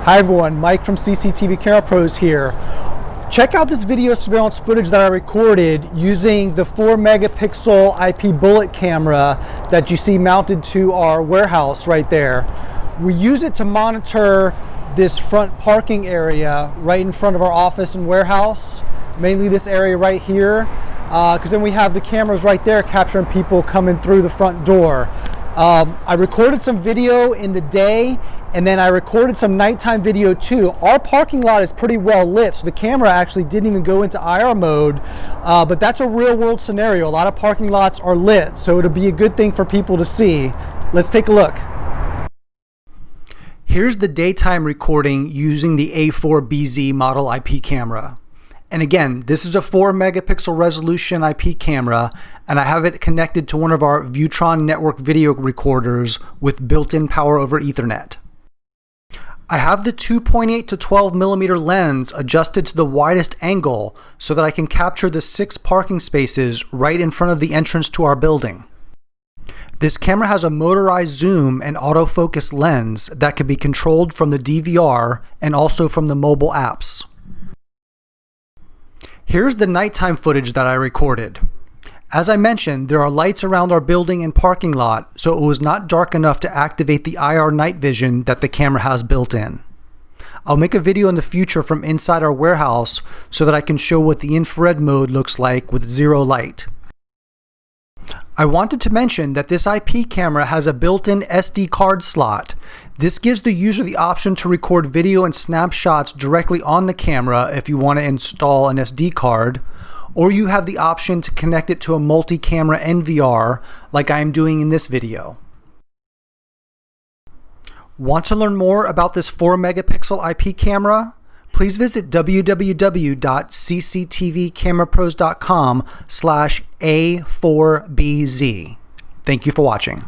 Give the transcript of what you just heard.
Hi everyone, Mike from CCTV Camera Pros here. Check out this video surveillance footage that I recorded using the 4 megapixel IP bullet camera that you see mounted to our warehouse right there. We use it to monitor this front parking area right in front of our office and warehouse, mainly this area right here, because then we have the cameras right there capturing people coming through the front door. I recorded some video in the day, and then I recorded some nighttime video too. Our parking lot is pretty well lit, so the camera actually didn't even go into IR mode, but that's a real world scenario. A lot of parking lots are lit, so it'll be a good thing for people to see. Let's take a look. Here's the daytime recording using the A4BZ model IP camera. And again, this is a 4 megapixel resolution IP camera, and I have it connected to one of our Viewtron network video recorders with built-in power over Ethernet. I have the 2.8 to 12 millimeter lens adjusted to the widest angle so that I can capture the 6 parking spaces right in front of the entrance to our building. This camera has a motorized zoom and autofocus lens that can be controlled from the DVR and also from the mobile apps. Here's the nighttime footage that I recorded. As I mentioned, there are lights around our building and parking lot, so it was not dark enough to activate the IR night vision that the camera has built in. I'll make a video in the future from inside our warehouse so that I can show what the infrared mode looks like with zero light. I wanted to mention that this IP camera has a built-in SD card slot. This gives the user the option to record video and snapshots directly on the camera if you want to install an SD card, or you have the option to connect it to a multi-camera NVR like I am doing in this video. Want to learn more about this 4 megapixel IP camera? Please visit www.cctvcamerapros.com/A4BZ. Thank you for watching.